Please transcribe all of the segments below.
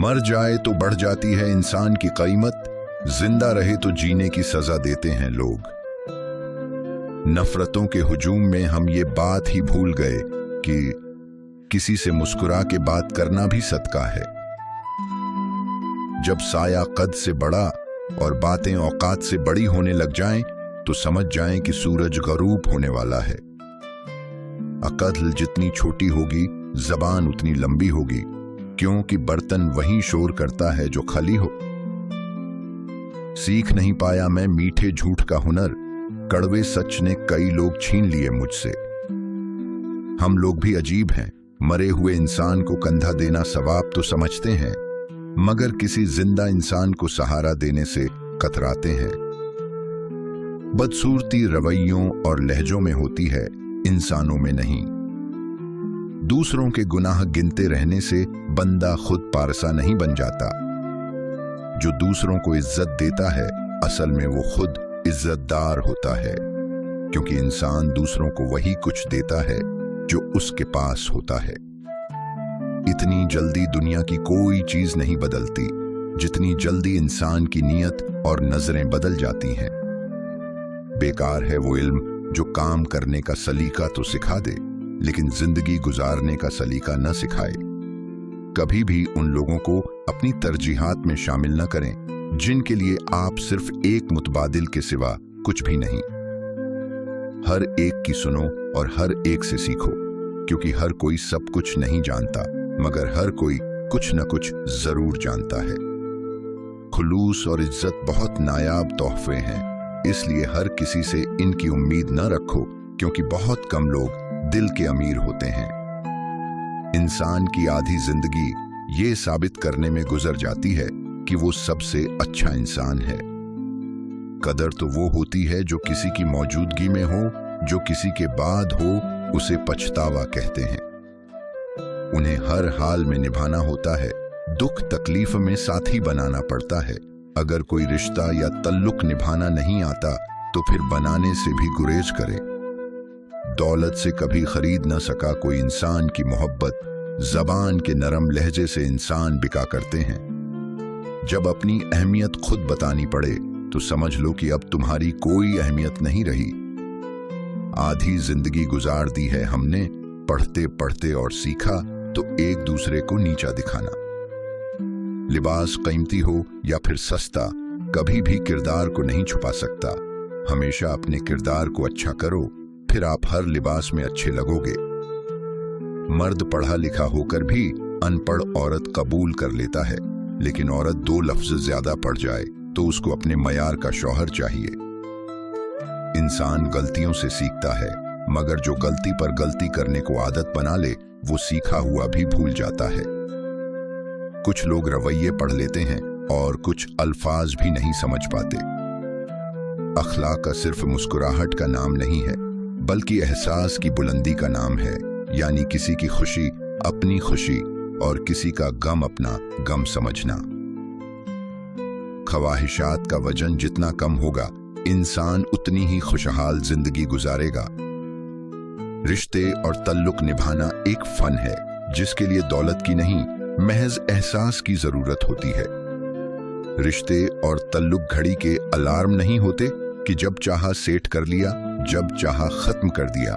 मर जाए तो बढ़ जाती है इंसान की कीमत, जिंदा रहे तो जीने की सजा देते हैं लोग। नफरतों के हुजूम में हम ये बात ही भूल गए कि किसी से मुस्कुरा के बात करना भी सदका है। जब साया कद से बड़ा और बातें औकात से बड़ी होने लग जाएं, तो समझ जाएं कि सूरज गरूब होने वाला है। अकल जितनी छोटी होगी, जबान उतनी लंबी होगी, क्योंकि बर्तन वही शोर करता है जो खली हो। सीख नहीं पाया मैं मीठे झूठ का हुनर, कड़वे सच ने कई लोग छीन लिए मुझसे। हम लोग भी अजीब हैं, मरे हुए इंसान को कंधा देना सवाब तो समझते हैं, मगर किसी जिंदा इंसान को सहारा देने से कतराते हैं। बदसूरती रवैयों और लहजों में होती है, इंसानों में नहीं। दूसरों के गुनाह गिनते रहने से बंदा खुद पारसा नहीं बन जाता। जो दूसरों को इज्जत देता है, असल में वो खुद इज्जतदार होता है, क्योंकि इंसान दूसरों को वही कुछ देता है जो उसके पास होता है। इतनी जल्दी दुनिया की कोई चीज नहीं बदलती जितनी जल्दी इंसान की नीयत और नजरें बदल जाती हैं। बेकार है वो इल्म जो काम करने का सलीका तो सिखा दे, लेकिन जिंदगी गुजारने का सलीका न सिखाए। कभी भी उन लोगों को अपनी तरजीहात में शामिल न करें जिनके लिए आप सिर्फ एक मुतबादिल के सिवा कुछ भी नहीं। हर एक की सुनो और हर एक से सीखो, क्योंकि हर कोई सब कुछ नहीं जानता, मगर हर कोई कुछ न कुछ जरूर जानता है। खुलूस और इज्जत बहुत नायाब तोहफे हैं, इसलिए हर किसी से इनकी उम्मीद न रखो, क्योंकि बहुत कम लोग दिल के अमीर होते हैं। इंसान की आधी जिंदगी ये साबित करने में गुजर जाती है कि वो सबसे अच्छा इंसान है। कदर तो वो होती है जो किसी की मौजूदगी में हो, जो किसी के बाद हो उसे पछतावा कहते हैं। उन्हें हर हाल में निभाना होता है, दुख तकलीफ में साथी बनाना पड़ता है। अगर कोई रिश्ता या तल्लुक निभाना नहीं आता तो फिर बनाने से भी गुरेज करे। दौलत से कभी खरीद न सका कोई इंसान की मोहब्बत, जबान के नरम लहजे से इंसान बिका करते हैं। जब अपनी अहमियत खुद बतानी पड़े तो समझ लो कि अब तुम्हारी कोई अहमियत नहीं रही। आधी जिंदगी गुजार दी है हमने पढ़ते पढ़ते, और सीखा तो एक दूसरे को नीचा दिखाना। लिबास कीमती हो या फिर सस्ता, कभी भी किरदार को नहीं छुपा सकता। हमेशा अपने किरदार को अच्छा करो, फिर आप हर लिबास में अच्छे लगोगे। मर्द पढ़ा लिखा होकर भी अनपढ़ औरत कबूल कर लेता है, लेकिन औरत 2 लफ्ज ज्यादा पढ़ जाए तो उसको अपने मयार का शौहर चाहिए। इंसान गलतियों से सीखता है, मगर जो गलती पर गलती करने को आदत बना ले वो सीखा हुआ भी भूल जाता है। कुछ लोग रवैये पढ़ लेते हैं और कुछ अल्फाज भी नहीं समझ पाते। अखलाक का सिर्फ मुस्कुराहट का नाम नहीं है, बल्कि एहसास की बुलंदी का नाम है, यानी किसी की खुशी अपनी खुशी और किसी का गम अपना गम समझना। ख्वाहिशात का वजन जितना कम होगा, इंसान उतनी ही खुशहाल जिंदगी गुजारेगा। रिश्ते और तल्लुक निभाना एक फन है, जिसके लिए दौलत की नहीं, महज एहसास की जरूरत होती है। रिश्ते और तल्लुक घड़ी के अलार्म नहीं होते कि जब चाहा सेट कर लिया, जब चाहा खत्म कर दिया।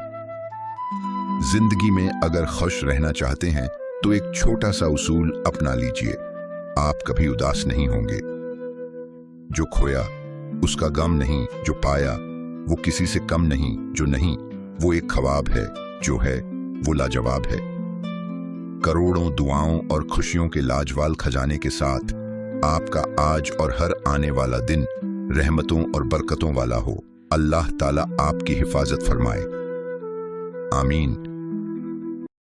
जिंदगी में अगर खुश रहना चाहते हैं तो एक छोटा सा उसूल अपना लीजिए, आप कभी उदास नहीं होंगे। जो खोया उसका गम नहीं, जो पाया वो किसी से कम नहीं, जो नहीं वो एक ख्वाब है, जो है वो लाजवाब है। करोड़ों दुआओं और खुशियों के लाजवाब खजाने के साथ आपका आज और हर आने वाला दिन रहमतों और बरकतों वाला हो। अल्लाह ताला आपकी हिफाजत फरमाए। आमीन।